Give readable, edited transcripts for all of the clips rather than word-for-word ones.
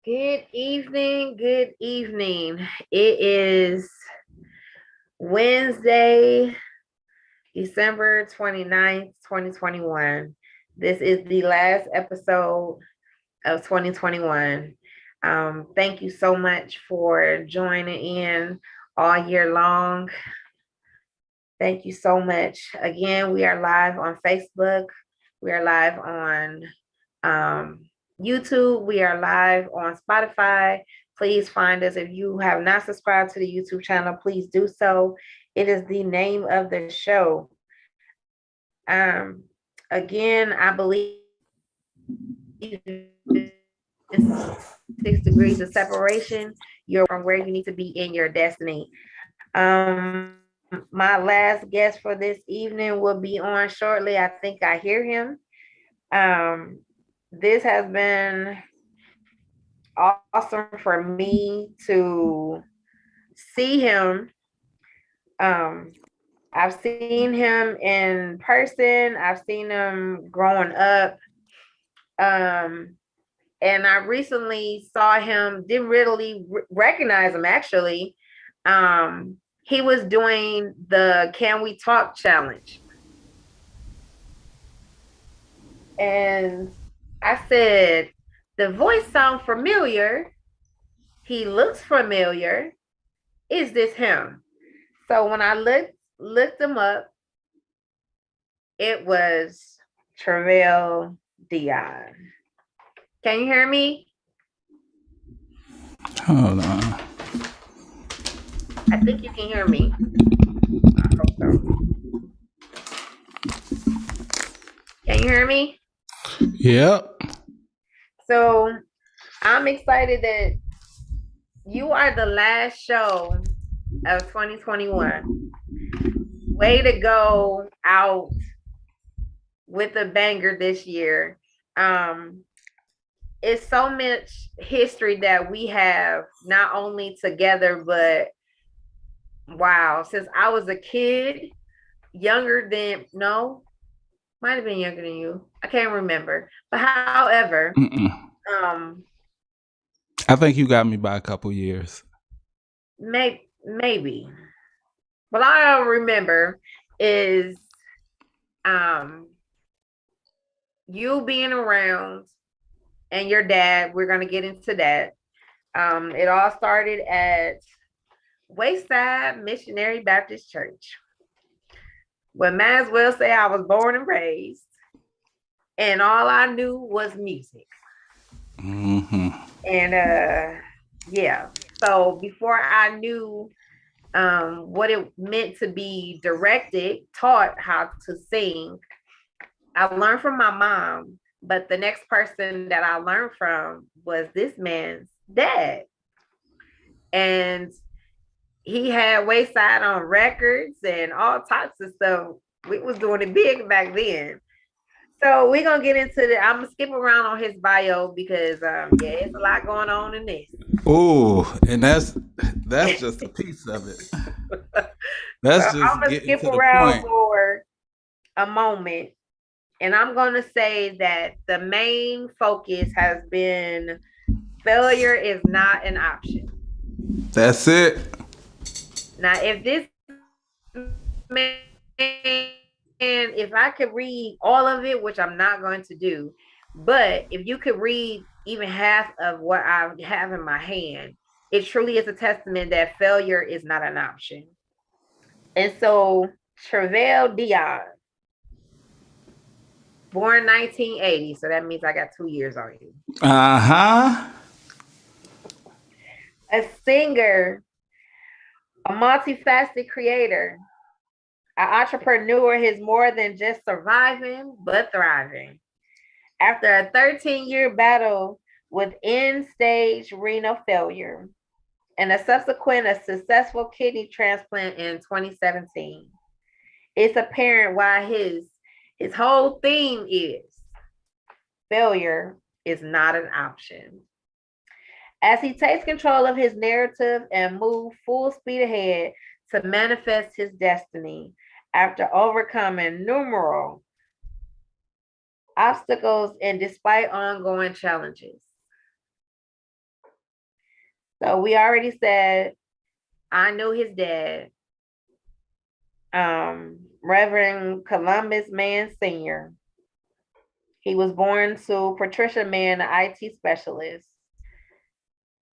Good evening. Good evening. It is Wednesday, December 29th, 2021. This is the last episode of 2021. Thank you so much for joining in all year long. Thank you so much. Again, we are live on Facebook. We are live on YouTube. We are live on Spotify. Please find us. If you have not subscribed to the YouTube channel, please do so. It is the name of the show. Again, I believe 6 degrees of separation. You're from where you need to be in your destiny. My last guest for this evening will be on shortly. I think I hear him. This has been awesome for me to see him. I've seen him in person. I've seen him growing up. And I recently saw him, didn't really recognize him actually. He was doing the Can We Talk challenge. And I said, the voice sounds familiar. He looks familiar. Is this him? So when I looked him up, it was Trevale Dion. Can you hear me? Hold on. I think you can hear me. I hope so. Can you hear me? Yep. So I'm excited that you are the last show of 2021. Way to go out with a banger this year. Um, it's so much history that we have, not only together, but wow, since I was a kid, younger than, no, might have been younger than you. I can't remember. But however, Mm-mm. um, I think you got me by a couple years. maybe. What I don't remember is um you being around and your dad. We're gonna get into that. It all started at Wayside Missionary Baptist Church. Well, might as well say I was born and raised, and all I knew was music. Mm-hmm. And yeah. So before I knew what it meant to be directed, taught how to sing, I learned from my mom, but the next person that I learned from was this man's dad. And he had Wayside on records and all types of stuff. We was doing it big back then. So we're gonna get into the. I'm gonna skip around on his bio because yeah, it's a lot going on in this. Oh, and that's just a piece of it. So That's I'm just gonna getting skip to the around point. for a moment, and I'm gonna say that the main focus has been failure is not an option. That's it. Now, if this man, if I could read all of it, which I'm not going to do, but if you could read even half of what I have in my hand, it truly is a testament that failure is not an option. And so, Trevale Dion, born 1980, so that means I got 2 years on you. Uh-huh. A singer, a multifaceted creator, an entrepreneur is more than just surviving, but thriving. After a 13-year battle with end-stage renal failure and a successful kidney transplant in 2017, it's apparent why his whole theme is failure is not an option. As he takes control of his narrative and moves full speed ahead to manifest his destiny after overcoming numerous obstacles and despite ongoing challenges. So we already said I knew his dad, Reverend Columbus Mann Sr. He was born to Patricia Mann, an IT specialist.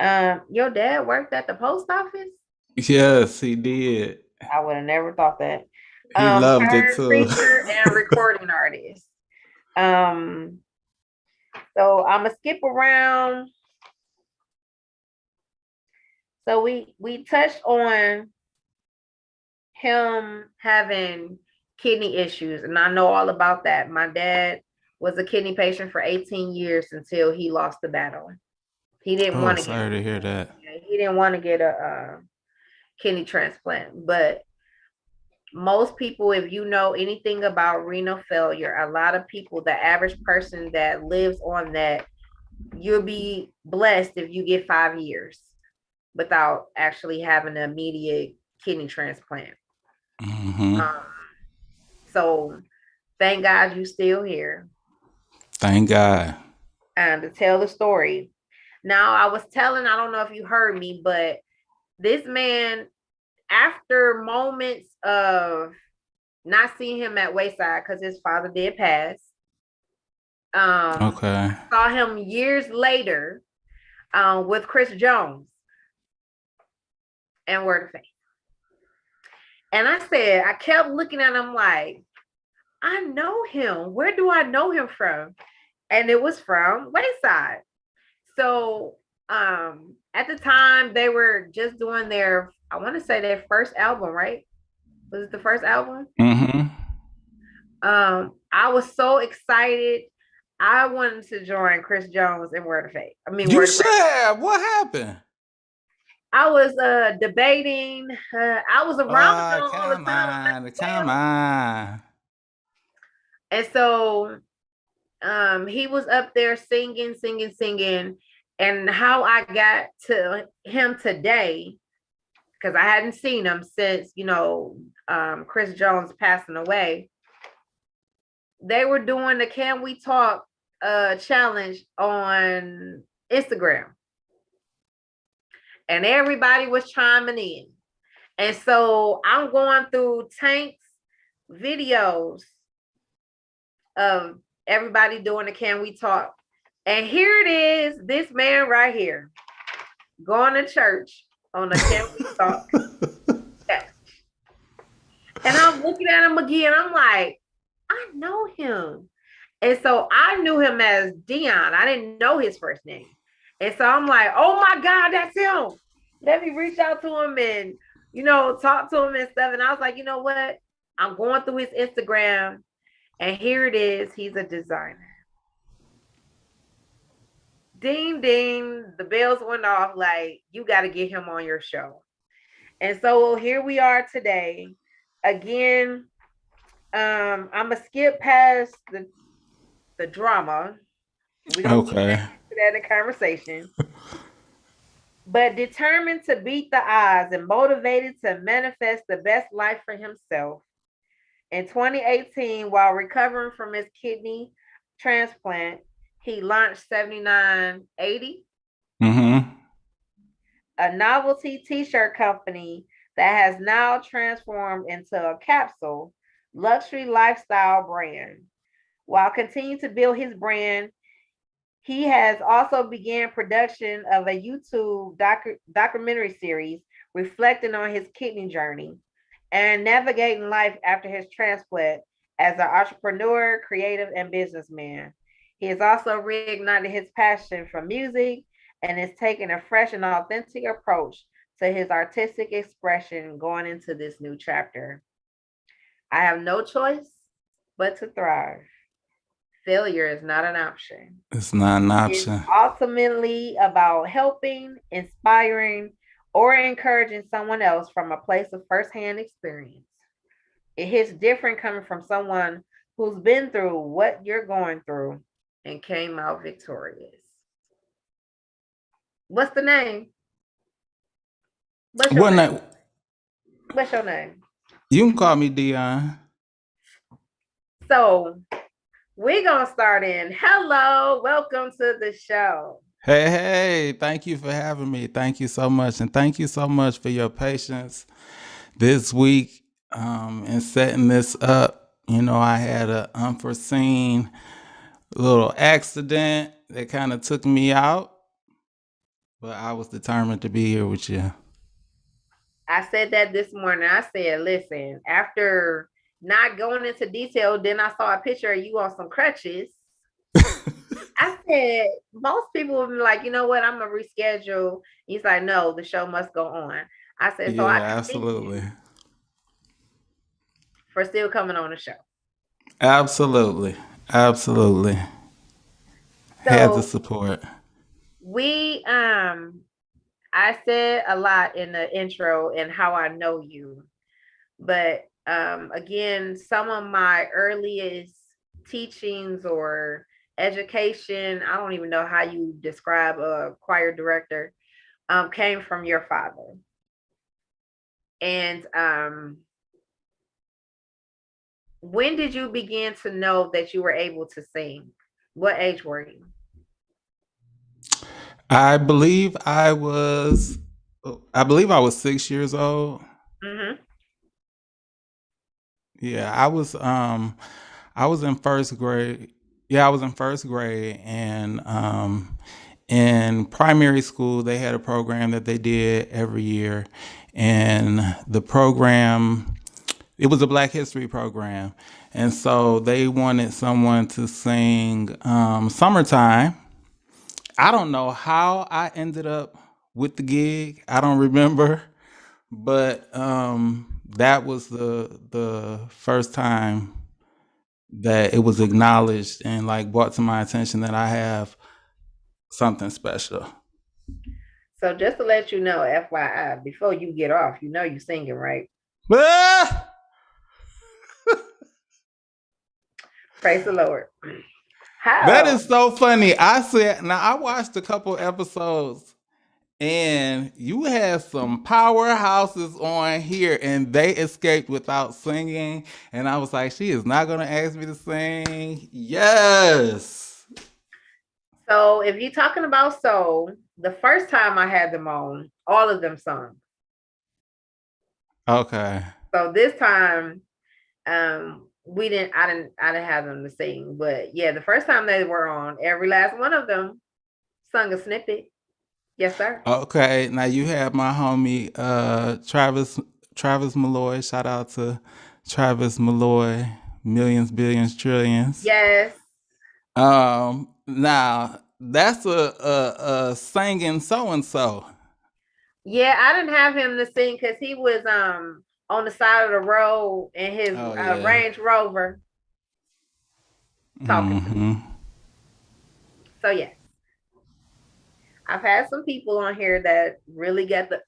Your dad worked at the post office? Yes, he did. I would have never thought that. He loved it Current too. preacher and recording artist. So I'm gonna skip around. So we touched on him having kidney issues, and I know all about that. My dad was a kidney patient for 18 years until he lost the battle. He didn't Oh, want to sorry to hear that. he didn't want to get a kidney transplant, but most people, if you know anything about renal failure, a lot of people, the average person that lives on that, you'll be blessed if you get 5 years without actually having an immediate kidney transplant. Mm-hmm. So thank God you still here. Thank God. And to tell the story. Now I was telling, I don't know if you heard me, but this man, after moments of not seeing him at Wayside because his father did pass. Okay. Saw him years later with Chris Jones and Word of Faith. And I kept looking at him like, I know him. Where do I know him from? And it was from Wayside. So at the time they were just doing their, I want to say their first album, right? Was it the first album? Mm-hmm. I was so excited. I wanted to join Chris Jones and Word of Faith. You Word of should have. What happened? I was debating. I was around them all the Come time. on. Come on. And so he was up there singing. And how I got to him today, because I hadn't seen him since, Chris Jones passing away. They were doing the Can We Talk challenge on Instagram. And everybody was chiming in. And so I'm going through Tank's videos of everybody doing the Can We Talk. And here it is, this man right here, going to church on the Can We Talk. And I'm looking at him again. I'm like, I know him. And so I knew him as Dion. I didn't know his first name. And so I'm like, oh my God, that's him. Let me reach out to him and, talk to him and stuff. And I was like, you know what? I'm going through his Instagram and here it is. He's a designer. Ding, ding. The bells went off like, you got to get him on your show. And so here we are today. Again, I'm going to skip past the drama. We don't get into that in the conversation. But determined to beat the odds and motivated to manifest the best life for himself. In 2018, while recovering from his kidney transplant, he launched 7980, a novelty t-shirt company that has now transformed into a capsule luxury lifestyle brand. While continuing to build his brand, he has also began production of a YouTube documentary series reflecting on his kidney journey and navigating life after his transplant as an entrepreneur, creative, and businessman. He has also reignited his passion for music and is taking a fresh and authentic approach to his artistic expression going into this new chapter. I have no choice but to thrive. Failure is not an option. It's not an option. It's ultimately about helping, inspiring, or encouraging someone else from a place of firsthand experience. It hits different coming from someone who's been through what you're going through and came out victorious. What's the name? What's your name? What's your name? You can call me Dion. So we're going to start in. Hello, welcome to the show. Hey, hey, thank you for having me. Thank you so much. And thank you so much for your patience this week in setting this up. I had an unforeseen little accident that kind of took me out, but I was determined to be here with you. I said that this morning. I said, listen, after not going into detail, then I saw a picture of you on some crutches. I said, most people would be like, you know what, I'm gonna reschedule. He's like, no, the show must go on. I said, so I Yeah, commend absolutely. you for still coming on the show. Absolutely. Absolutely. Had the So support. we I said a lot in the intro and how I know you, but again, some of my earliest teachings or education, I don't even know how you describe a choir director, came from your father. And when did you begin to know that you were able to sing? What age were you? I believe I was I believe I was 6 years old. Mm-hmm. Yeah, I was in first grade. Yeah, I was in first grade, and in primary school they had a program that they did every year, and the program, it was a Black History program, and so they wanted someone to sing "Summertime." I don't know how I ended up with the gig. I don't remember, but that was the first time that it was acknowledged and like brought to my attention that I have something special. So just to let you know, FYI, before you get off, you know you singing, right? Ah! Praise the Lord. That How? is so funny. I watched a couple episodes and you had some powerhouses on here and they escaped without singing. And I was like, she is not going to ask me to sing. Yes. So if you're talking about soul, the first time I had them on, all of them sung. Okay. So this time, we didn't. I didn't have them to sing, but yeah, the first time they were on, every last one of them sung a snippet. Yes, sir. Okay. Now you have my homie Travis Malloy. Shout out to Travis Malloy. Millions, billions, trillions. Yes. Now that's a singing so and so. Yeah, I didn't have him to sing because he was on the side of the road in his Oh yeah. Range Rover talking to me. Hmm. So yes, I've had some people on here that really get the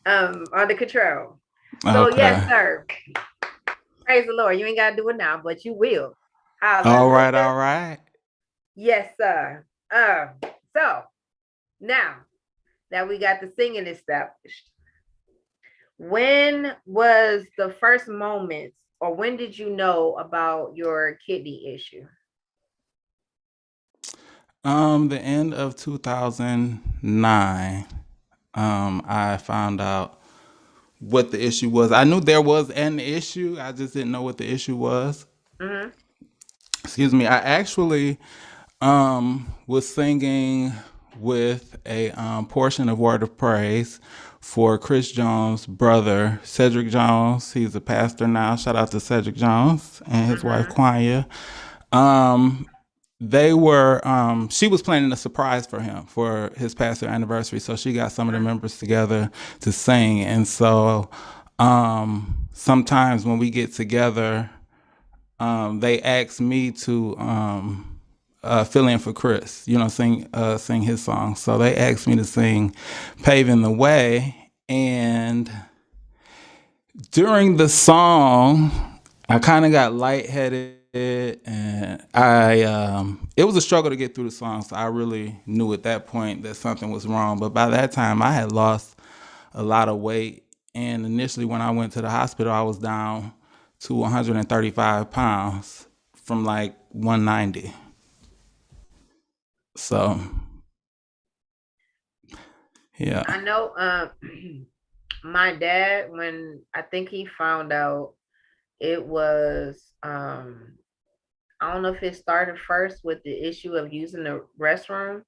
under control. So yes, Okay. sir. Praise the Lord. You ain't gotta do it now, but you will. All right. Hallelujah. All right. Yes, sir. So now that we got the singing established, when was the first moment, or when did you know about your kidney issue? The end of 2009. I found out what the issue was. I knew there was an issue. I just didn't know what the issue was. Mm-hmm. Excuse me. I actually was singing with a portion of Word of Praise for Chris Jones' brother, Cedric Jones. He's a pastor now. Shout out to Cedric Jones and his wife, Mm-hmm. Quanya. Um, she was planning a surprise for him for his pastor anniversary. So she got some of the members together to sing. And so sometimes when we get together, they asked me to fill in for Chris, sing his song. So they asked me to sing "Paving the Way," and during the song, I kind of got lightheaded, and it was a struggle to get through the song. So I really knew at that point that something was wrong. But by that time, I had lost a lot of weight, and initially when I went to the hospital, I was down to 135 pounds from like 190. So yeah. I know my dad, when I think he found out, it was I don't know if it started first with the issue of using the restroom,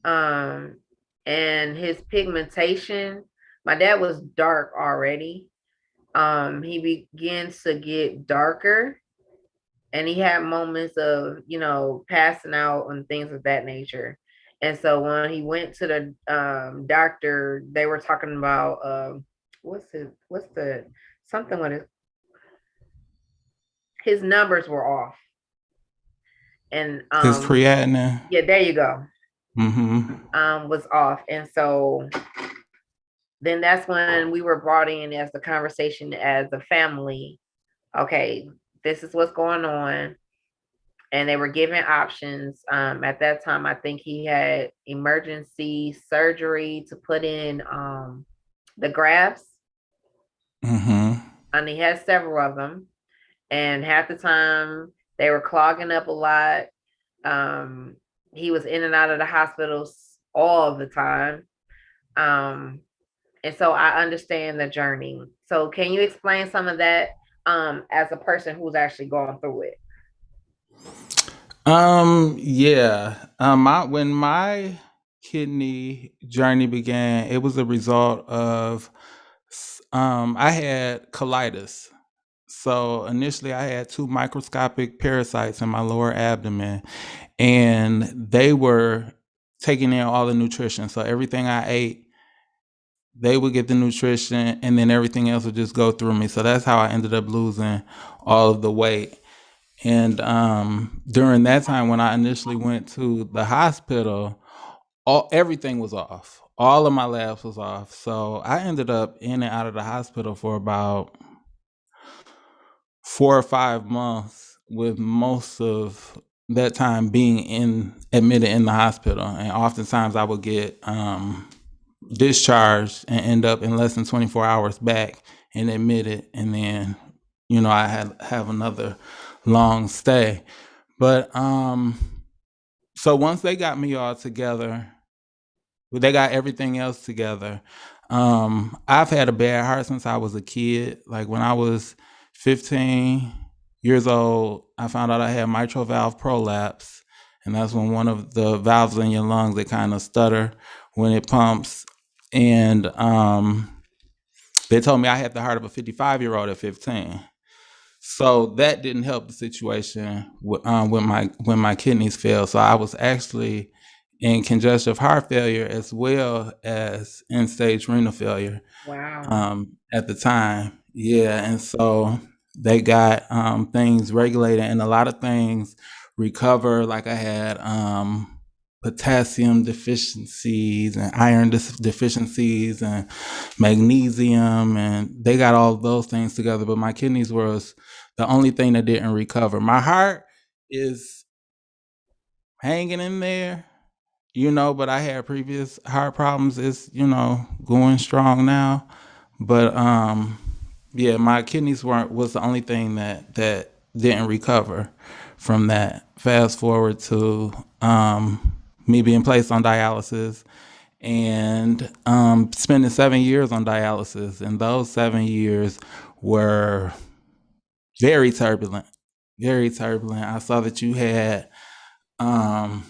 um and his pigmentation. My dad was dark already. He begins to get darker, and he had moments of, passing out and things of that nature. And so when he went to the doctor, they were talking about what's the something with his numbers were off. And His creatinine. yeah, there you go. Mm-hmm. Was off. And so then that's when we were brought in as the conversation as a family. Okay, this is what's going on. And they were given options. At that time, I think he had emergency surgery to put in the grafts, Mm-hmm. and he had several of them. And half the time, they were clogging up a lot. Um, he was in and out of the hospitals all the time. Um, and so I understand the journey. So can you explain some of that as a person who's actually going through it? Yeah. When my kidney journey began, it was a result of I had colitis. So initially I had two microscopic parasites in my lower abdomen, and they were taking in all the nutrition. So everything I ate, they would get the nutrition, and then everything else would just go through me. So that's how I ended up losing all of the weight. And during that time, when I initially went to the hospital, everything was off. All of my labs was off. So I ended up in and out of the hospital for about 4 or 5 months, with most of that time being admitted in the hospital. And oftentimes I would get discharged and end up in less than 24 hours back and admitted, and then I had have another long stay. But so once they got me all together, they got everything else together. I've had a bad heart since I was a kid. Like when I was 15 years old, I found out I had mitral valve prolapse, and that's when one of the valves in your lungs, they kind of stutter when it pumps. And they told me I had the heart of a 55-year-old at 15. So that didn't help the situation when my kidneys failed. So I was actually in congestive heart failure as well as end stage renal failure Wow. at the time. Yeah, and so they got things regulated, and a lot of things recover. Like I had potassium deficiencies and iron deficiencies and magnesium, and they got all those things together. But my kidneys was the only thing that didn't recover. My heart is hanging in there, but I had previous heart problems. It's, going strong now. But yeah, my kidneys weren't was the only thing that didn't recover from that. Fast forward to me being placed on dialysis and spending 7 years on dialysis, and those 7 years were very turbulent, very turbulent. I saw that you had um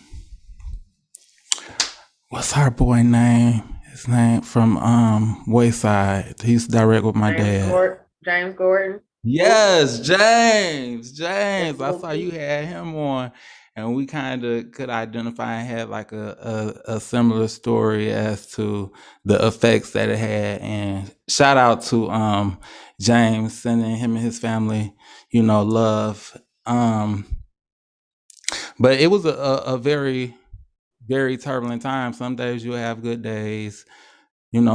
what's our boy name? His name from Wayside. He used to direct with my dad. James Gordon. Yes, James. It's James. I saw you Mookie. had him on, and we kind of could identify and had like a similar story as to the effects that it had. And shout out to James, sending him and his family, love. But it was a very, very turbulent time. Some days you'll have good days.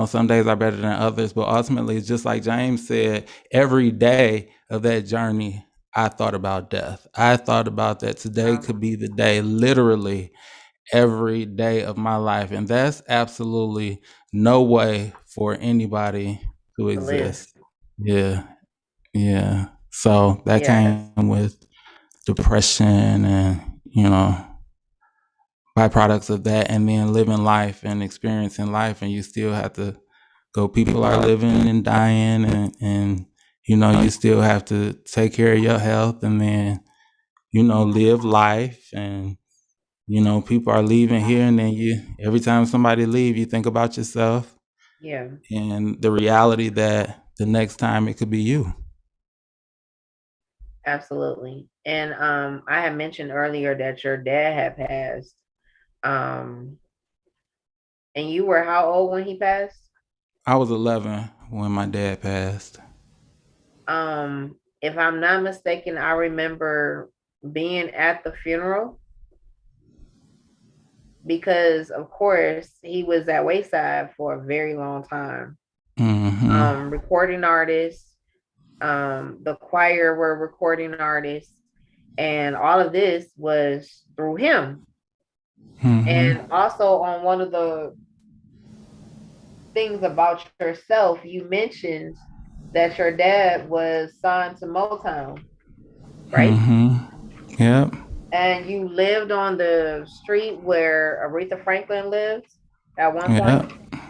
Some days are better than others, but ultimately, just like James said, every day of that journey, I thought about death. I thought about that today Wow. could be the day, literally every day of my life. And that's absolutely no way for anybody to To live. exist. Yeah. Yeah. So that Yes. came with depression and, byproducts of that, and then living life and experiencing life, and you still have to go. People are living and dying, and you still have to take care of your health, and then live life, and people are leaving here, and then every time somebody leave, you think about yourself Yeah, and the reality that the next time it could be you. absolutely. And I had mentioned earlier that your dad had passed. Um, and you were how old when he passed? I was 11 when my dad passed. If I'm not mistaken, I remember being at the funeral because, of course, he was at Wayside for a very long time. Mm-hmm. Recording artists, the choir were recording artists, and all of this was through him. And Mm-hmm. also, on one of the things about yourself, you mentioned that your dad was signed to Motown, right? Mm-hmm. Yep. And you lived on the street where Aretha Franklin lived at one point. Yep.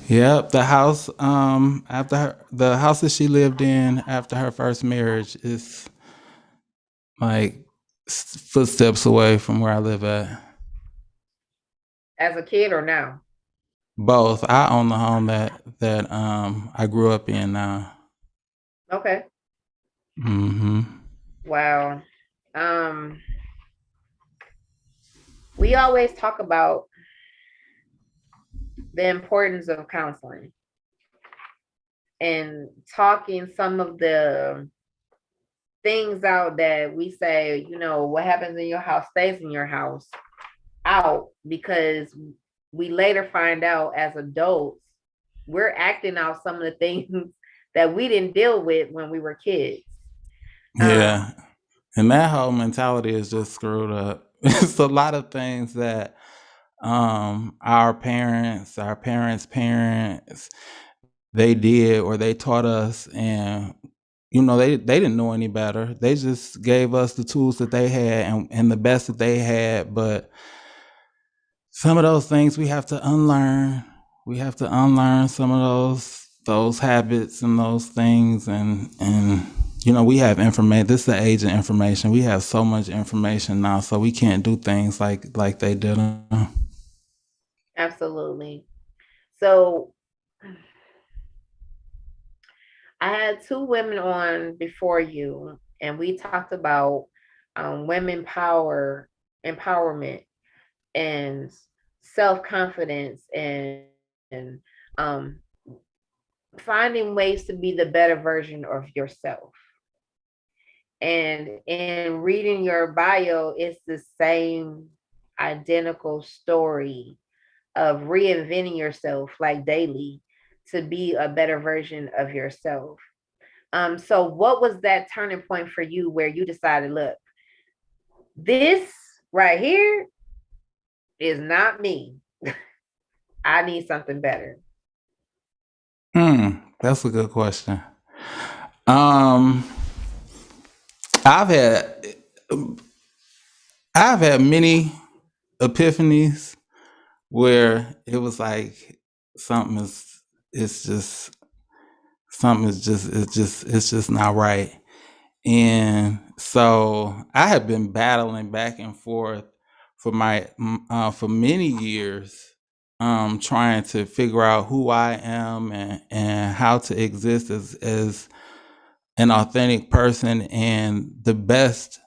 Yep. The house, the house that she lived in after her first marriage is like footsteps away from where I live at. As a kid or now? Both. I own the home that I grew up in now. Okay. Mm-hmm. Wow. Um, we always talk about the importance of counseling and talking some of the things out that we say, what happens in your house stays in your house out because we later find out as adults we're acting out some of the things that we didn't deal with when we were kids. Yeah. And that whole mentality is just screwed up. It's a lot of things that our parents, they did or they taught us, and they didn't know any better. They just gave us the tools that they had, and the best that they had. But some of those things we have to unlearn. We have to unlearn some of those habits and those things, and we have information. This is the age of information. We have so much information now, so we can't do things like they did. Absolutely. So I had two women on before you, and we talked about women power, empowerment, and self confidence, and finding ways to be the better version of yourself. And in reading your bio, it's the same identical story of reinventing yourself like daily to be a better version of yourself. So what was that turning point for you where you decided, look, this right here is not me. I need something better. That's a good question. Um, I've had I've had many epiphanies where it was like something is it's just something is just it's just not right. And so I have been battling back and forth for many years, trying to figure out who I am, and how to exist as an authentic person and the best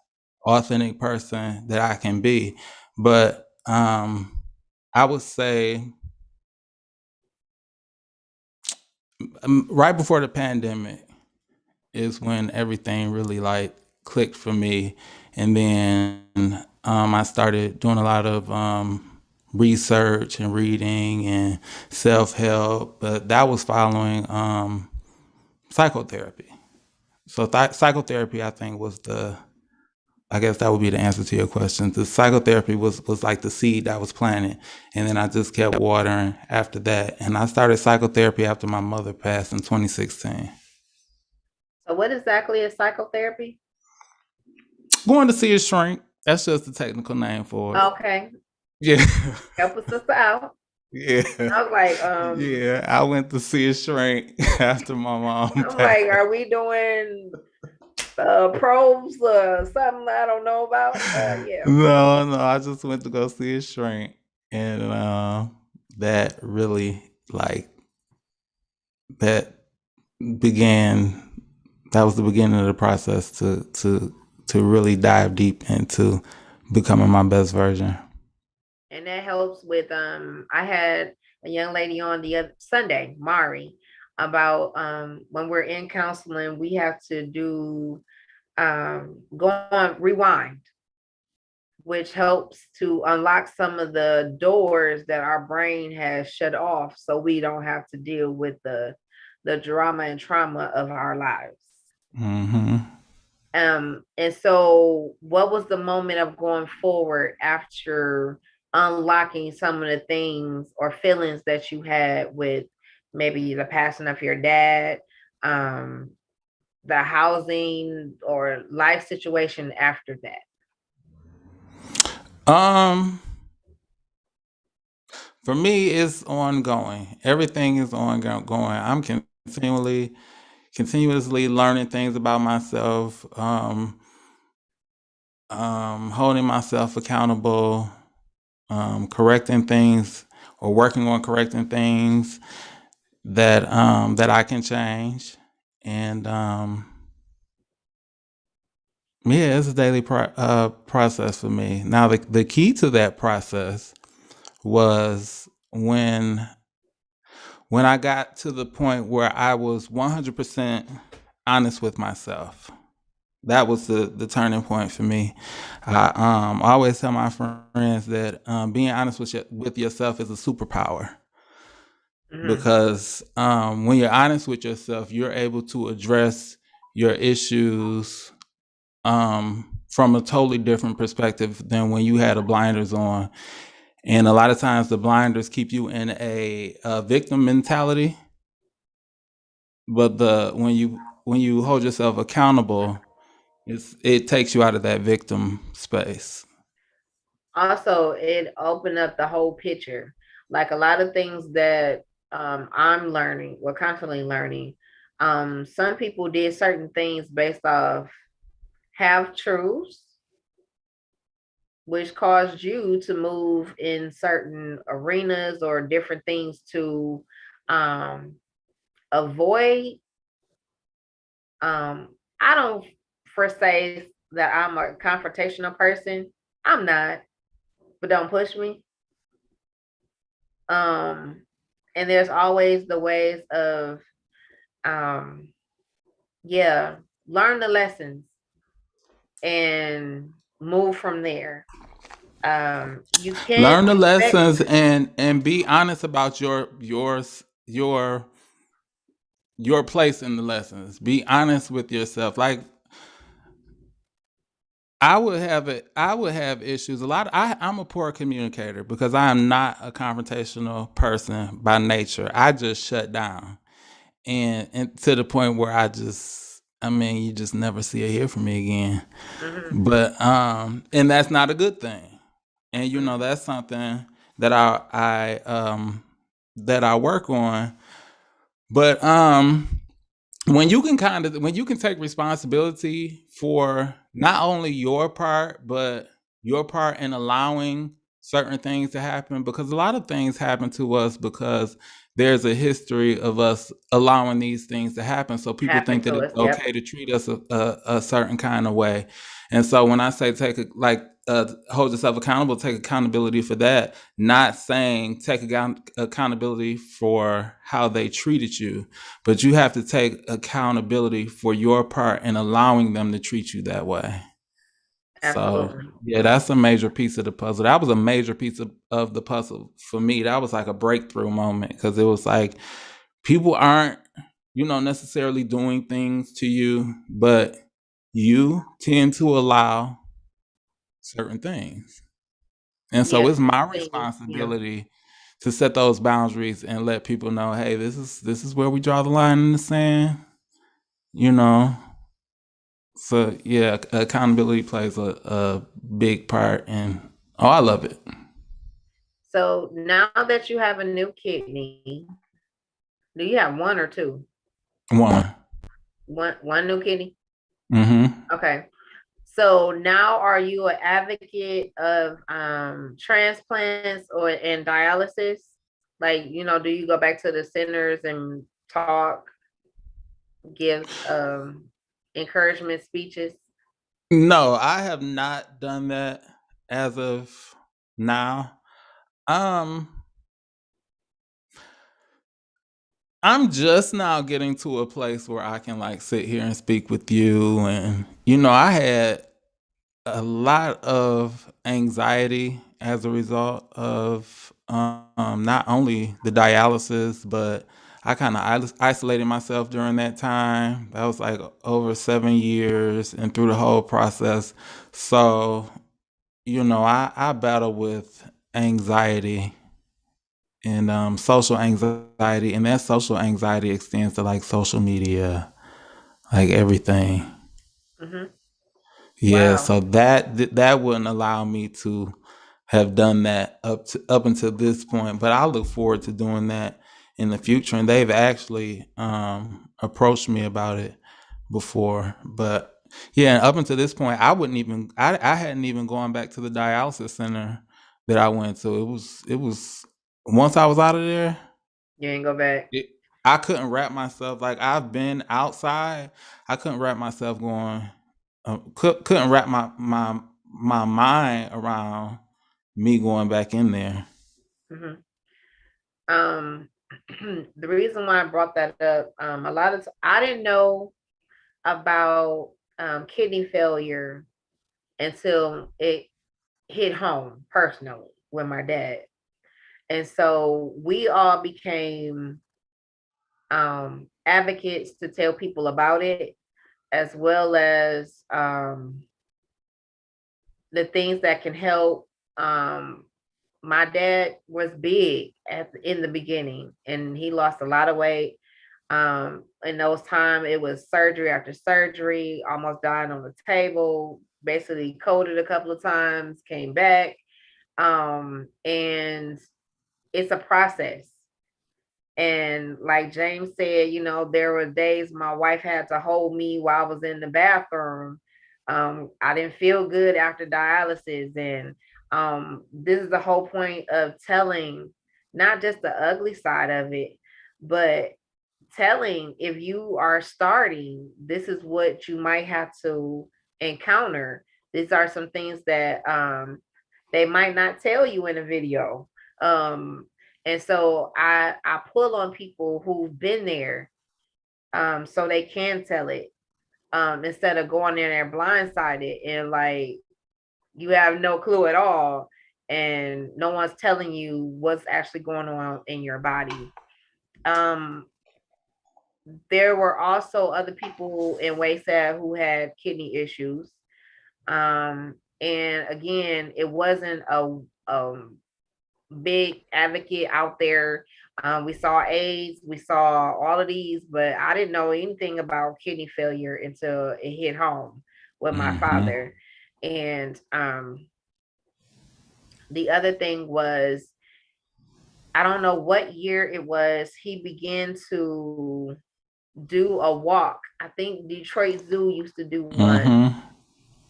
authentic person that I can be. But I would say, right before the pandemic is when everything really like clicked for me, and then I started doing a lot of research and reading and self help, but that was following psychotherapy. So psychotherapy, I think, was the I guess that would be the answer to your question. The psychotherapy was like the seed that was planted, and then I just kept watering after that. And I started psychotherapy after my mother passed in 2016. So what exactly is psychotherapy? Going to see a shrink. That's just the technical name for it. Okay. Yeah. Help a sister out. Yeah. I was like, Yeah. I went to see a shrink after my mom I'm like, passed. are we doing probes or something I don't know about? Yeah. No, no, I just went to go see a shrink, and that really like that began. That was the beginning of the process to really dive deep into becoming my best version. And that helps with I had a young lady on the other Sunday, Mari, about when we're in counseling, we have to do go on rewind, which helps to unlock some of the doors that our brain has shut off so we don't have to deal with the drama and trauma of our lives. Hmm. And so what was the moment of going forward after unlocking some of the things or feelings that you had with maybe the passing of your dad, um, the housing or life situation after that? Um, for me, it's ongoing. Everything is ongoing. I'm continuously learning things about myself. Holding myself accountable, correcting things or working on correcting things that I can change, and yeah, it's a daily process for me. Now, the key to that process was when I got to the point where I was 100% honest with myself. That was the turning point for me. I always tell my friends that being honest with yourself is a superpower, Mm-hmm. because when you're honest with yourself, you're able to address your issues from a totally different perspective than when you had the blinders on. And a lot of times, the blinders keep you in a victim mentality, but the when you hold yourself accountable, it takes you out of that victim space. Also, it opened up the whole picture. Like a lot of things that I'm learning, we're constantly learning. Some people did certain things based off half truths, which caused you to move in certain arenas or different things to um, avoid. I don't for say that I'm a confrontational person. I'm not, but don't push me. Um, and there's always the ways of um, yeah, learn the lessons and move from there. You can't Learn the expect. lessons and be honest about your place in the lessons. Be honest with yourself. Like I would have issues. I'm a poor communicator because I am not a confrontational person by nature. I just shut down. And to the point where I mean, you just never see or hear from me again. Mhm, But and that's not a good thing. And you know, mhm. that's something that that I work on. But when you can take responsibility for not only your part but your part in allowing certain things to happen, because a lot of things happen to us because there's a history of us allowing these things to happen, so people Happen think that to it's us. Yep, okay to treat us a certain kind of way. And so when I say hold yourself accountable, take accountability for that, not saying take accountability for how they treated you, but you have to take accountability for your part in allowing them to treat you that way. So absolutely. yeah, that's a major piece of the puzzle. That was a major piece of the puzzle for me. That was like a breakthrough moment, because it was like people aren't, necessarily doing things to you, but you tend to allow certain things. And so Yes, it's my things. Yeah, responsibility to set those boundaries and let people know, hey, this is where we draw the line in the sand, you know. So yeah, accountability plays a big part, and oh, I love it. So now that you have a new kidney, do you have one or two? One. One new kidney? Mm-hmm. Okay. So now are you an advocate of transplants or and dialysis? Like, do you go back to the centers and talk, give encouragement speeches? No, I have not done that as of now. Um, I'm just now getting to a place where I can like sit here and speak with you, and I had a lot of anxiety as a result of not only the dialysis, but I kind of isolated myself during that time. That was like over 7 years, and through the whole process. So, I battle with anxiety and social anxiety, and that social anxiety extends to like social media, like everything. Mm-hmm. Yeah, Wow. so that wouldn't allow me to have done that up until this point, but I look forward to doing that in the future. And they've actually approached me about it before, but yeah, up until this point, I hadn't even gone back to the dialysis center that I went to. It was once I was out of there. You ain't go back. It, I couldn't wrap myself, like I've been outside. I couldn't wrap myself going. Couldn't wrap my mind around me going back in there. Mm-hmm. Um, the reason why I brought that up, a lot of I didn't know about kidney failure until it hit home personally with my dad. And so we all became advocates to tell people about it, as well as the things that can help. My dad was big in the beginning, and he lost a lot of weight. In those times, it was surgery after surgery, almost dying on the table, basically coded a couple of times, came back. And it's a process. And like James said, there were days my wife had to hold me while I was in the bathroom. I didn't feel good after dialysis. And this is the whole point of telling not just the ugly side of it, but telling if you are starting, this is what you might have to encounter. These are some things that they might not tell you in a video. Um, and so I pull on people who've been there, so they can tell it, instead of going in there blindsided and like you have no clue at all, and no one's telling you what's actually going on in your body. Um, there were also other people in Wayside who had kidney issues. And again, it wasn't a big advocate out there. We saw AIDS, we saw all of these, but I didn't know anything about kidney failure until it hit home with my Hmm. father. And the other thing was, I don't know what year it was, he began to do a walk. I think Detroit Zoo used to do one, Hmm.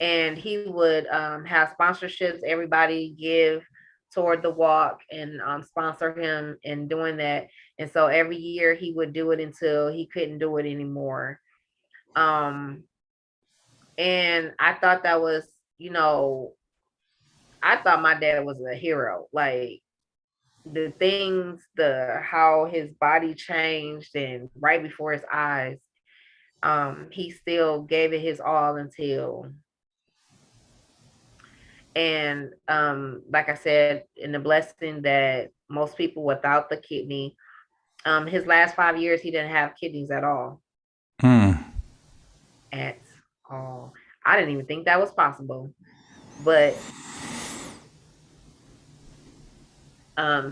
and he would have sponsorships. Everybody give toward the walk and sponsor him in doing that. And so every year he would do it until he couldn't do it anymore. Um, and I thought that was, you know, I thought my dad was a hero. Like the things, the how his body changed and right before his eyes, he still gave it his all until, and like I said, in the blessing that most people without the kidney, his last 5 years he didn't have kidneys at all. Mm. At all. I didn't even think that was possible. But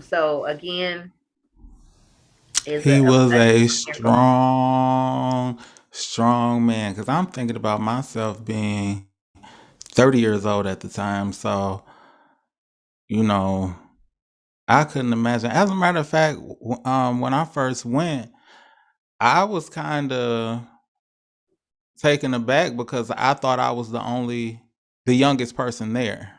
so again, is He a was blessing a when you're going. strong man. Because I'm thinking about myself being 30 years old at the time. So, you know, I couldn't imagine. As a matter of fact, when I first went, I was kind of taken aback because I thought I was the youngest person there,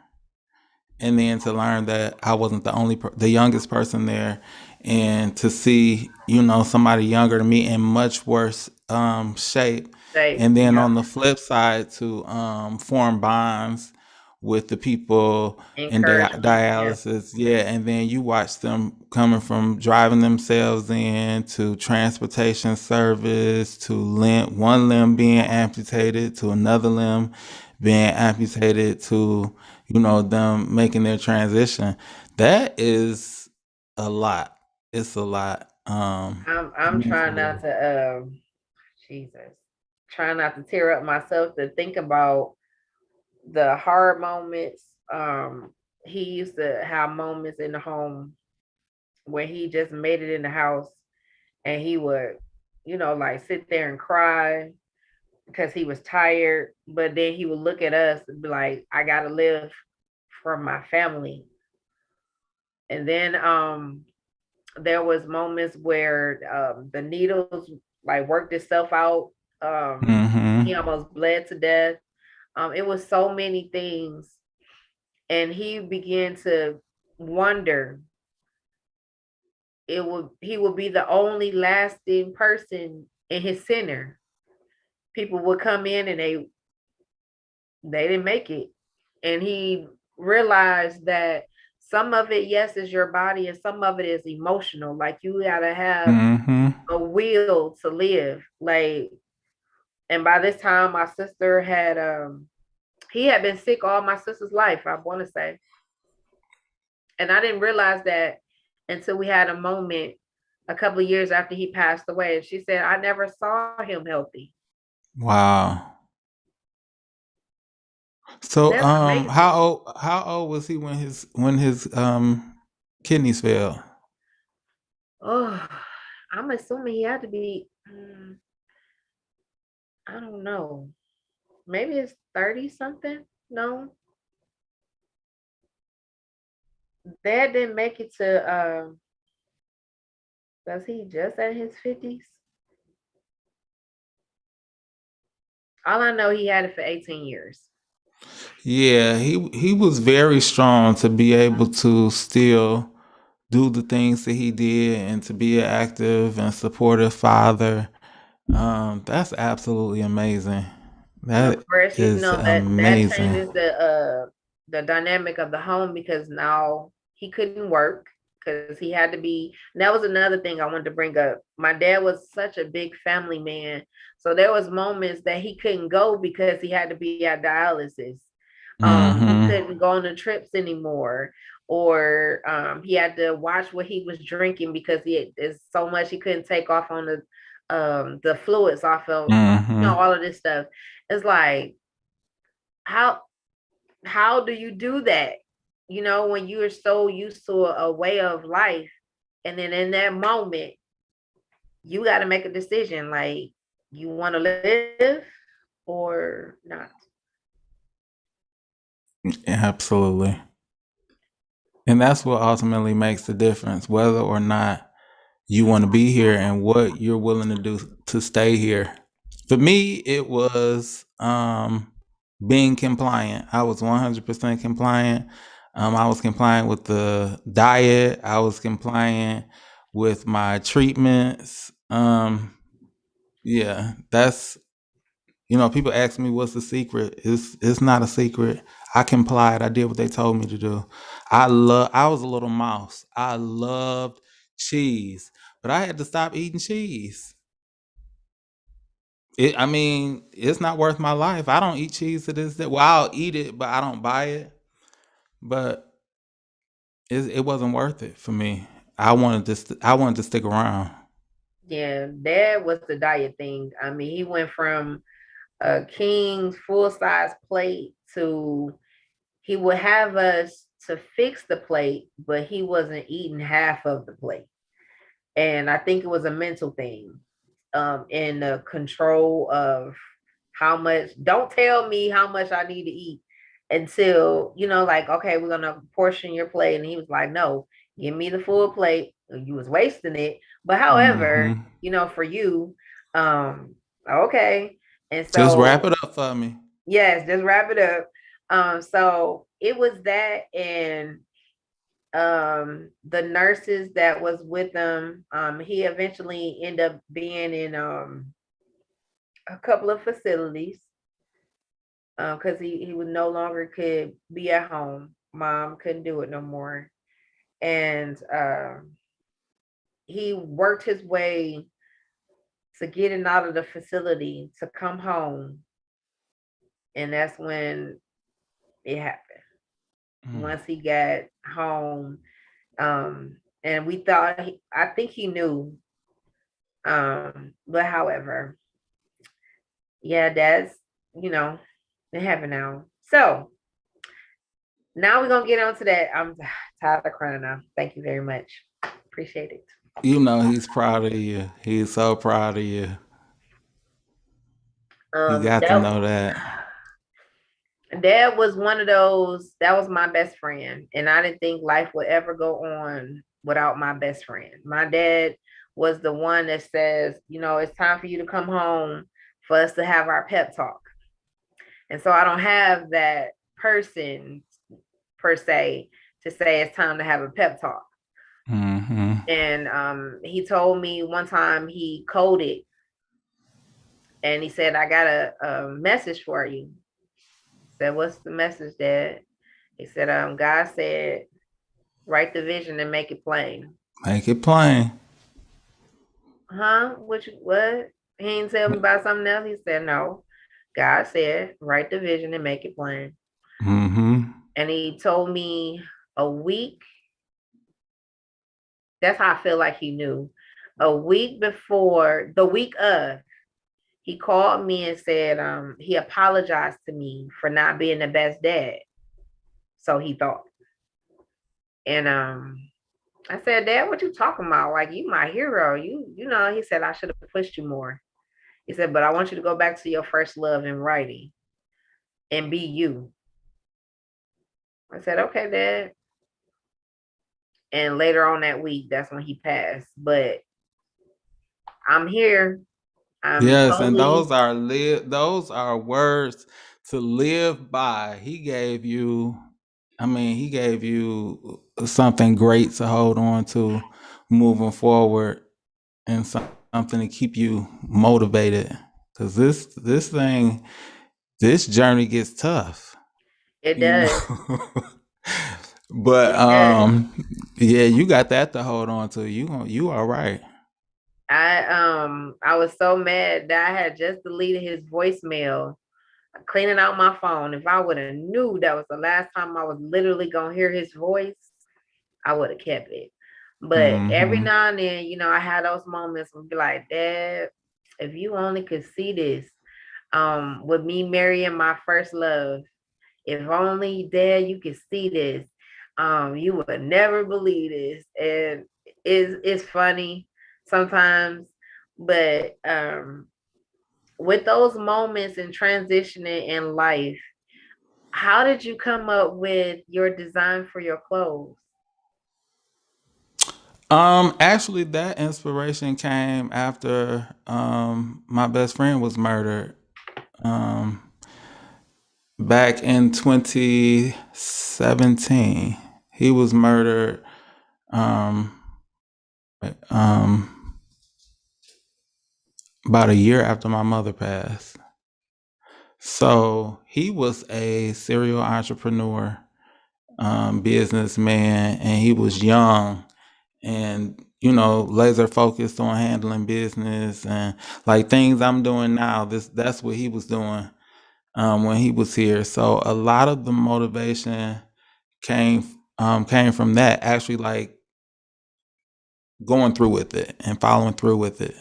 and then to learn that I wasn't the youngest person there, and to see somebody younger than me in much worse shape, Say, and then yeah, on the flip side to form bonds with the people in encouragement. Yeah, dialysis, yeah, and then you watch them coming from driving themselves in to transportation service to one limb being amputated to another limb being amputated to them making their transition. That is a lot. It's a lot. I'm trying not to Jesus, trying not to tear up myself to think about the hard moments. He used to have moments in the home where he just made it in the house and he would, like sit there and cry because he was tired. But then he would look at us and be like, I gotta live for my family. And then there was moments where the needles like worked itself out. He Mm-hmm. almost bled to death. It was so many things, and he began to wonder. He would be the only lasting person in his center. People would come in and they didn't make it, and he realized that some of it, yes, is your body, and some of it is emotional. Like you gotta have Mm-hmm. a will to live. Like, and by this time, my sister had he had been sick all my sister's life, I want to say, and I didn't realize that until we had a moment a couple of years after he passed away. And she said, I never saw him healthy. Wow. So, That's amazing. how old was he when his kidneys failed? Oh, I'm assuming he had to be, I don't know, maybe it's 30 something. No, dad didn't make it to, was he just at his 50s? All I know, he had it for 18 years. Yeah, he was very strong to be able to still do the things that he did and to be an active and supportive father. That's absolutely amazing. Of That course, is that amazing. changes the dynamic of the home because now he couldn't work because he had to be. And that was another thing I wanted to bring up. My dad was such a big family man, so there was moments that he couldn't go because he had to be at dialysis. He Mm-hmm. couldn't go on the trips anymore, or he had to watch what he was drinking because there's so much he couldn't take off on the fluids off of Mm-hmm. all of this stuff. It's like how how do you do that? When you are so used to a way of life, and then in that moment, you got to make a decision. Like you want to live or not. Absolutely. And that's what ultimately makes the difference, whether or not you want to be here and what you're willing to do to stay here. For me, it was being compliant. I was 100% compliant. I was compliant with the diet. I was compliant with my treatments. Yeah, that's people ask me what's the secret. It's not a secret. I complied. I did what they told me to do. I was a little mouse. I loved cheese, but I had to stop eating cheese. I mean, it's not worth my life. I don't eat cheese to this day. Well, I'll eat it, but I don't buy it. But it wasn't worth it for me. I wanted to stick around. Yeah, that was the diet thing. I mean, he went from a king's full size plate to he would have us to fix the plate, but he wasn't eating half of the plate. And I think it was a mental thing, in the control of how much. Don't tell me how much I need to eat. until, like, okay, we're gonna portion your plate. And he was like, no, give me the full plate. You was wasting it. But however, Mm-hmm. for you, okay. And Just wrap so it up for me. yes, just wrap it up. So it was that, and the nurses that was with him, he eventually ended up being in a couple of facilities, because he would no longer could be at home. Mom couldn't do it no more. And he worked his way to getting out of the facility to come home. And that's when it happened. Mm. Once he got home, and we thought, I think he knew. But however, yeah, that's, you know, it happened now. So now we're gonna get on to that. I'm tired of crying now. Thank you very much. Appreciate it. You know he's proud of you. He's so proud of you. You got to That know that. Dad was one of those, that was my best friend. And I didn't think life would ever go on without my best friend. My dad was the one that says, it's time for you to come home for us to have our pep talk. And so I don't have that person per se to say it's time to have a pep talk. Mm-hmm. And he told me one time he coded and he said, I got a message for you. I said, what's the message, Dad? He said, God said, write the vision and make it plain. Make it plain. Huh? What? He didn't tell me about something else. He said, no. God said, write the vision and make it plain. Mm-hmm. And he told me a week. That's how I feel like he knew. A week before, the week of, he called me and said, he apologized to me for not being the best dad. So he thought. And I said, Dad, what you talking about? Like, you my hero. He said, I should have pushed you more. He said, but I want you to go back to your first love in writing and be you. I said, okay, Dad. And later on that week, that's when he passed. But I'm here. I'm Yes, and totally, those are words to live by. He gave you, I mean, he gave you something great to hold on to moving forward, and something to keep you motivated. Cause this journey gets tough, it you does. know. But It does. yeah, you got that to hold on to. You all right. I was so mad that I had just deleted his voicemail, cleaning out my phone. If I would have knew that was the last time I was literally gonna hear his voice, I would have kept it. But every Mm-hmm. now and then, I had those moments and be like, Dad, if you only could see this, with me marrying my first love, if only, Dad, you could see this, you would never believe this. And it's funny sometimes, but with those moments and transitioning in life, how did you come up with your design for your clothes? Actually, that inspiration came after my best friend was murdered. Um, back in 2017, he was murdered. Um, um, about a year after my mother passed. So he was a serial entrepreneur, businessman, and he was young and laser focused on handling business and like things I'm doing now. That's what he was doing when he was here. So a lot of the motivation came came from that. Actually, like going through with it and following through with it.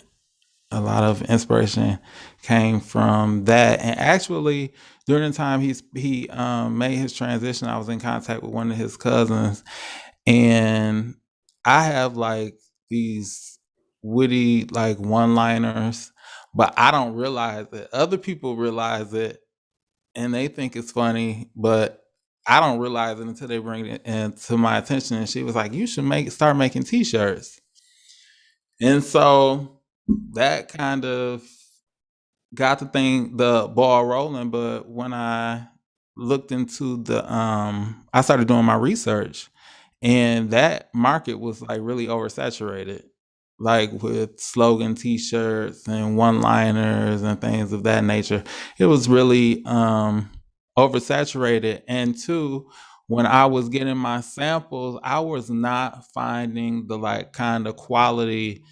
A lot of inspiration came from that. And actually, during the time he made his transition, I was in contact with one of his cousins, and I have like these witty like one liners, but I don't realize it. Other people realize it, and they think it's funny, but I don't realize it until they bring it into my attention. And she was like, "You should start making T-shirts." And so that kind of got the ball rolling. But when I looked into I started doing my research, and that market was like really oversaturated, like with slogan T-shirts and one-liners and things of that nature. It was really oversaturated. And two, when I was getting my samples, I was not finding the like kind of quality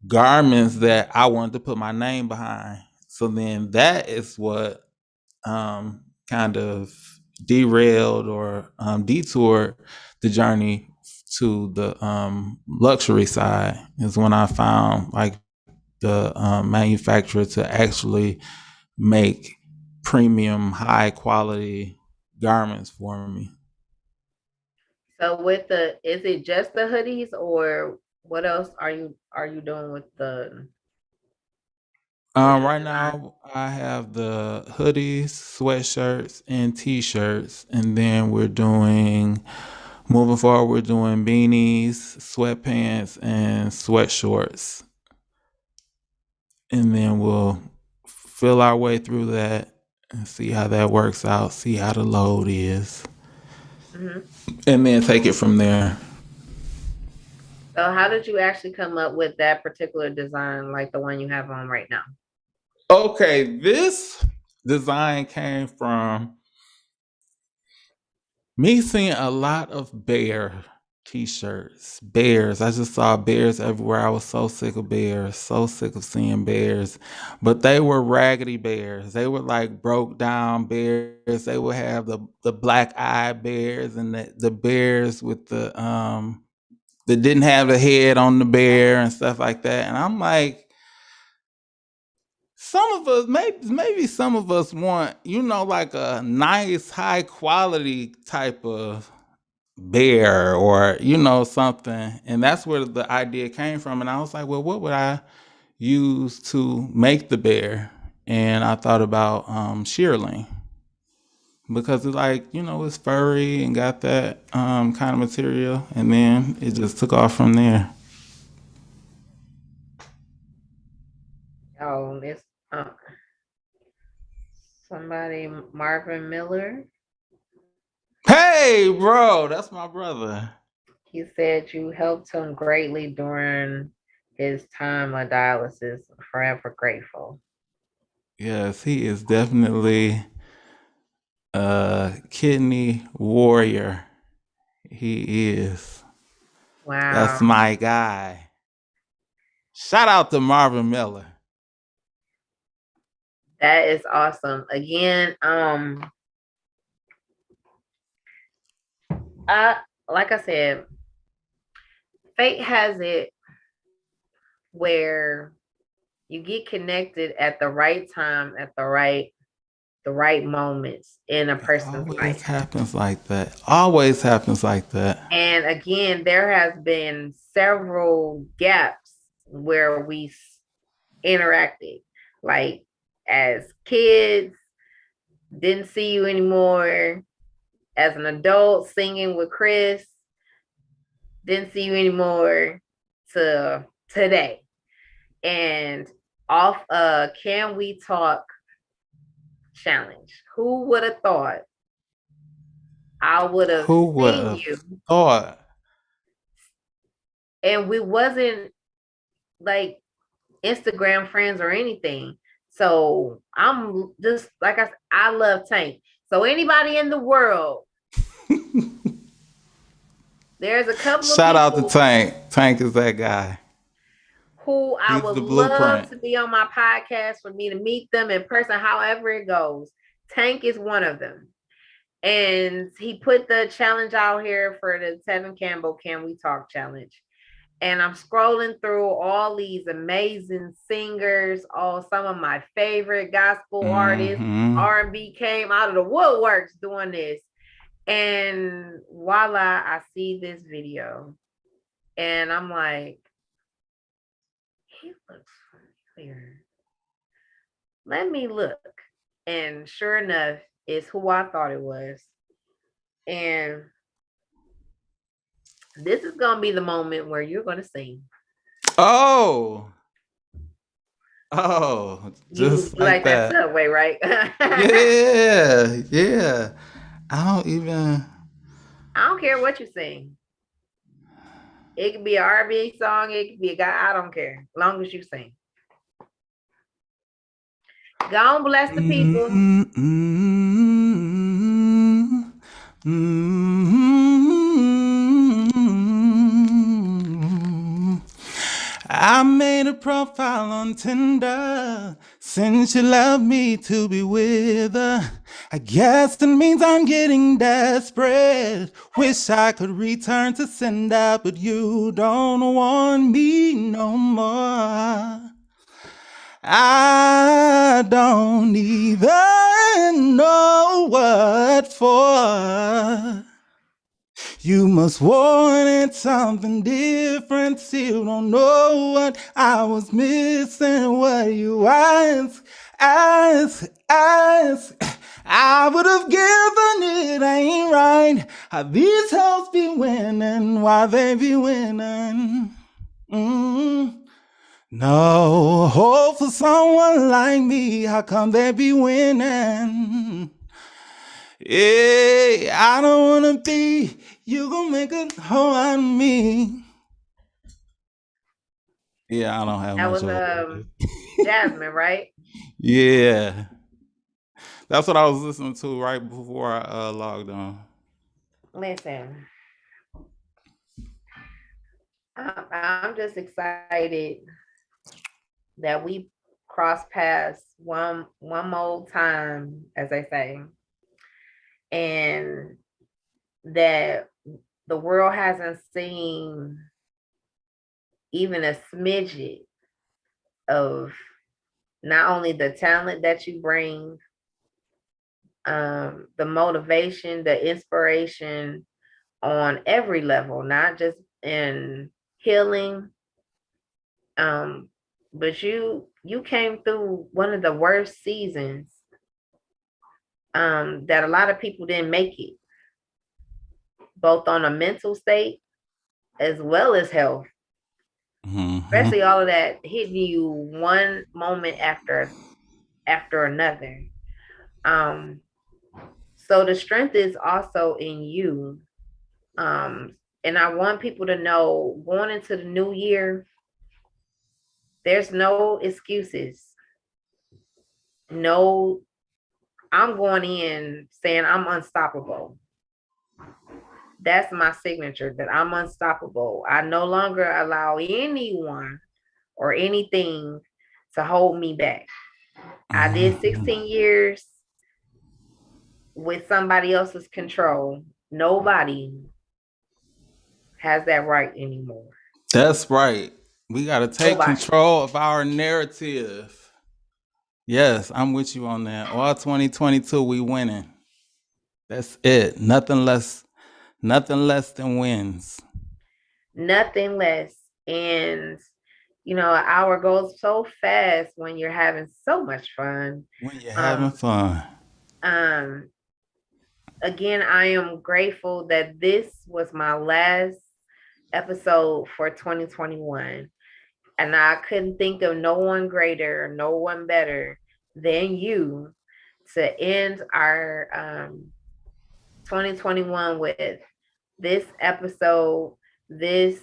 garments that I wanted to put my name behind. So then that is what kind of derailed or detoured the journey to the luxury side, is when I found like the manufacturer to actually make premium, high quality garments for me. So is it just the hoodies, or what else are you doing with the Right design? now, I have the hoodies, sweatshirts, and t-shirts, and then moving forward, we're doing beanies, sweatpants, and sweatshorts, and then we'll feel our way through that and see how that works out, see how the load is, Mhm. and then take it from there. So how did you actually come up with that particular design, like the one you have on right now? Okay, this design came from me seeing a lot of bear t-shirts. Bears. I just saw bears everywhere. I was so sick of bears, so sick of seeing bears. But they were raggedy bears. They were like broke down bears. They would have the black eyed bears and the bears with the that didn't have the head on the bear and stuff like that. And I'm like, some of us, maybe some of us want, like a nice high quality type of bear, or something. And that's where the idea came from. And I was like, well, what would I use to make the bear? And I thought about shearling, because it's like, it's furry and got that kind of material. And then it just took off from there. Oh, it's uh, somebody, Marvin Miller. Hey bro, that's my brother. He said you helped him greatly during his time of dialysis. Forever grateful. Yes, he is definitely a kidney warrior. He is. That's Wow, my guy. Shout out to Marvin Miller. that is awesome. Again, I like I said, fate has it where you get connected at the right time, at the right moments in a It person's always life. happens like that. Always happens like that. And again, there has been several gaps where we interacted. Like as kids, didn't see you anymore. As an adult, singing with Chris, didn't see you anymore. To today. And off Can We Talk challenge. Who would have thought I would have Who would seen have you? thought? And we wasn't like Instagram friends or anything. So I'm just like I love Tank. So anybody in the world, there's a couple of Shout out to people Tank. Tank is that guy. who I He's would the love blueprint. to be on my podcast, for me to meet them in person, however it goes. Tank is one of them. And he put the challenge out here for the Tevin Campbell Can We Talk challenge. And I'm scrolling through all these amazing singers, all some of my favorite gospel artists. Mm-hmm. R&B came out of the woodworks doing this. And voila, I see this video. And I'm like, he looks familiar. Let me look. And sure enough, it's who I thought it was. And this is gonna be the moment where you're gonna sing. Oh, oh, You just like like that that. subway, right? Yeah, yeah. I don't even. I don't care what you sing. It could be an R&B song. It could be a guy. I don't care. As long as you sing. Go on, bless the people. Mm, mm, mm. I made a profile on Tinder since you love me to be with her. I guess it means I'm getting desperate. Wish I could return to sender, but you don't want me no more. I don't even know what for. You must wanted something different. Still don't know what I was missing. What you ask. I would have given it ain't right. How these hoes be winning, why they be winning. Mm. No hope for someone like me. How come they be winning? Hey, I don't wanna be. You gon' make a hoe out of me. Yeah, I don't have That much was of a. Jasmine, right? Yeah, that's what I was listening to right before I logged on. Listen, I'm just excited that we cross paths one more time, as they say, and that the world hasn't seen even a smidget of not only the talent that you bring, the motivation, the inspiration on every level, not just in healing, um, but you came through one of the worst seasons, that a lot of people didn't make it, both on a mental state as well as health, Mm-hmm. especially all of that hitting you one moment after another. Um, so the strength is also in you. And I want people to know going into the new year, there's no excuses. No, I'm going in saying I'm unstoppable. That's my signature, that I'm unstoppable. I no longer allow anyone or anything to hold me back. I did Mm-hmm. 16 years with somebody else's control. Nobody has that right anymore. That's right. We gotta take Nobody. control of our narrative. Yes, I'm with you on that. All 2022, we winning. That's it. Nothing less than wins. Nothing less. And an hour goes so fast when you're having so much fun. When you're having Um, fun. um, Again, I am grateful that this was my last episode for 2021. And I couldn't think of no one greater, no one better than you to end our 2021 with this episode, this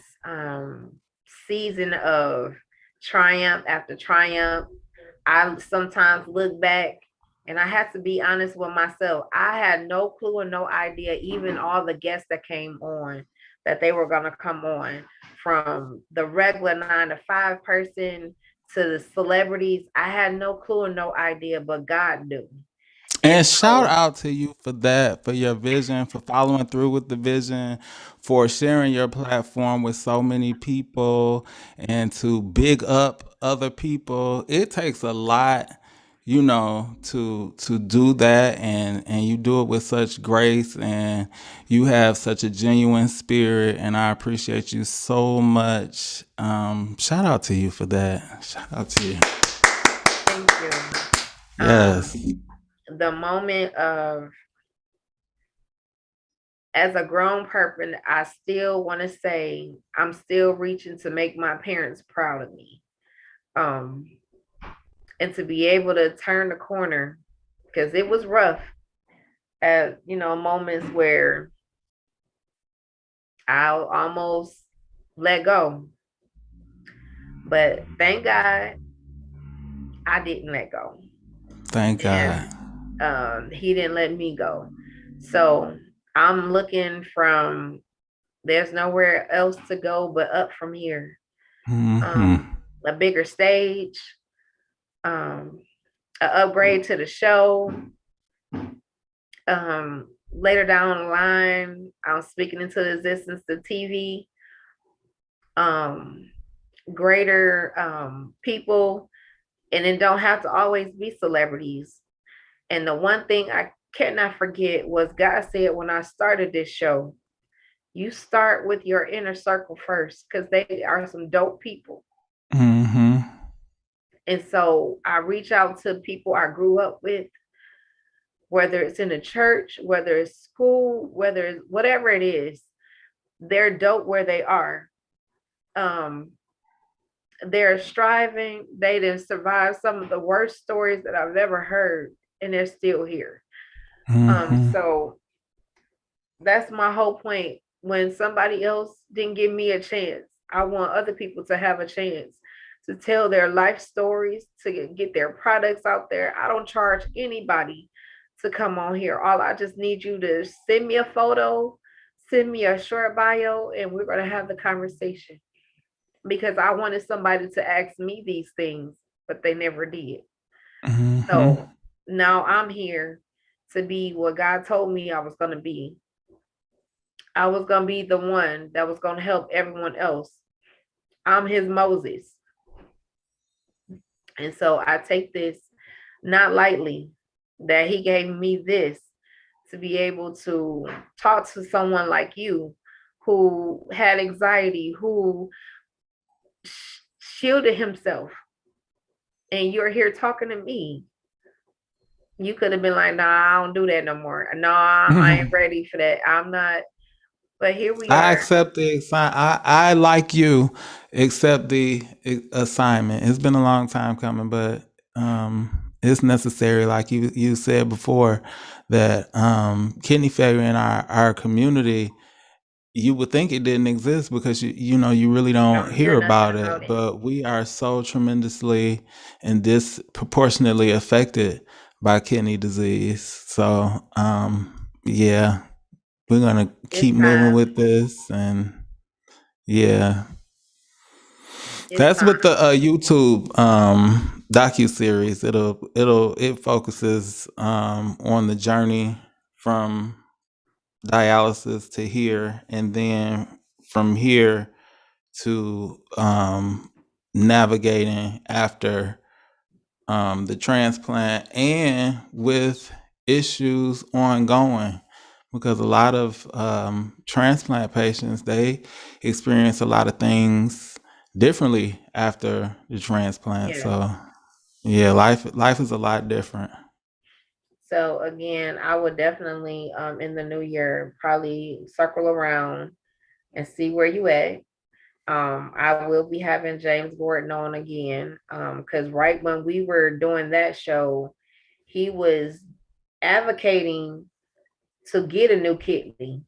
season of triumph after triumph. I sometimes look back and I have to be honest with myself. I had no clue or no idea, even all the guests that came on, that they were going to come on, from the regular 9 to 5 person to the celebrities. I had no clue or no idea, but God knew. And And shout so, out to you for that, for your vision, for following through with the vision, for sharing your platform with so many people, and to big up other people. It takes a lot, to do that, and you do it with such grace, and you have such a genuine spirit, and I appreciate you so much. Shout out to you for that. Shout out to you. thank you. Yes. the moment of, as a grown person, I still want to say I'm still reaching to make my parents proud of me. Um, and to be able to turn the corner, because it was rough at, moments where I almost let go. But thank God I didn't let go. Thank God. And he didn't let me go. So I'm looking from, there's nowhere else to go but up from here. Mm-hmm. A bigger stage, um, an upgrade to the show. Later down the line, I'm speaking into the existence of TV. Um, Greater people, and it don't have to always be celebrities. And the one thing I cannot forget was God said when I started this show, you start with your inner circle first because they are some dope people. Mm-hmm. And so I reach out to people I grew up with, whether it's in the church, whether it's school, whether it's whatever it is, they're dope where they are. Um, they're striving. They didn't survive some of the worst stories that I've ever heard, and they're still here. Mm-hmm. So that's my whole point. When somebody else didn't give me a chance, I want other people to have a chance to tell their life stories, to get their products out there. I don't charge anybody to come on here. All I just need you to send me a photo, send me a short bio, and we're going to have the conversation. Because I wanted somebody to ask me these things, but they never did. Mm-hmm. So now I'm here to be what God told me I was going to be. I was going to be the one that was going to help everyone else. I'm his Moses. And so I take this not lightly, that he gave me this to be able to talk to someone like you who had anxiety, who shielded himself, and you're here talking to me. You could have been like, nah, I don't do that no more. No, I ain't ready for that. I'm not. But here we I are. accept the I like you accept the assignment. It's been a long time coming, but it's necessary. Like you said before, that kidney failure in our community, you would think it didn't exist because you really don't Don't hear hear nothing about about it, it. but we are so tremendously and disproportionately affected by kidney disease. So yeah, we're gonna It's keep moving time. with this, and yeah, It's that's time. what the YouTube docu series. It focuses on the journey from dialysis to here, and then from here to navigating after the transplant, and with issues ongoing, because a lot of transplant patients, they experience a lot of things differently after the transplant. Yes. So yeah, life is a lot different. So again, I would definitely in the new year probably circle around and see where you at. I will be having James Gordon on again. Because right when we were doing that show, he was advocating to get a new kidney.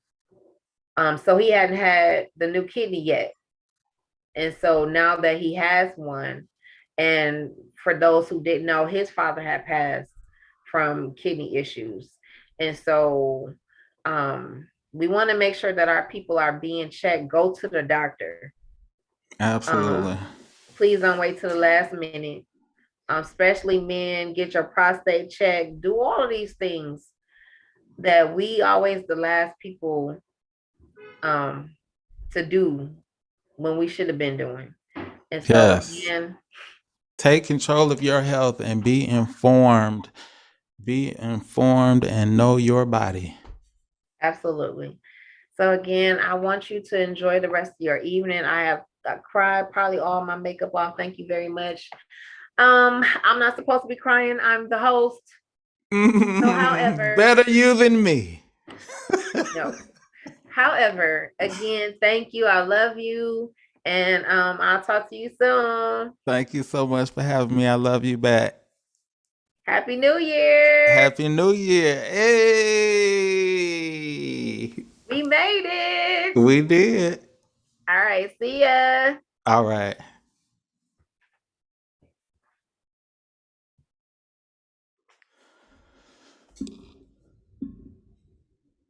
So he hadn't had the new kidney yet. And so now that he has one, and for those who didn't know, his father had passed from kidney issues. And so we want to make sure that our people are being checked. Go to the doctor. Absolutely. Please don't wait till the last minute. Especially men, get your prostate checked. Do all of these things that we always the last people um, to do when we should have been doing. And so Yes. again, Take control of your health and be informed. Be informed and know your body. absolutely. So again, I want you to enjoy the rest of your evening. I cried probably all my makeup off. Thank you very much. I'm not supposed to be crying. I'm the host. So, however, Better you than me. no. However, again, thank you. I love you. And I'll talk to you soon. Thank you so much for having me. I love you back. Happy New Year. Happy New Year. Hey. We made it. We did. All right. See ya. All right.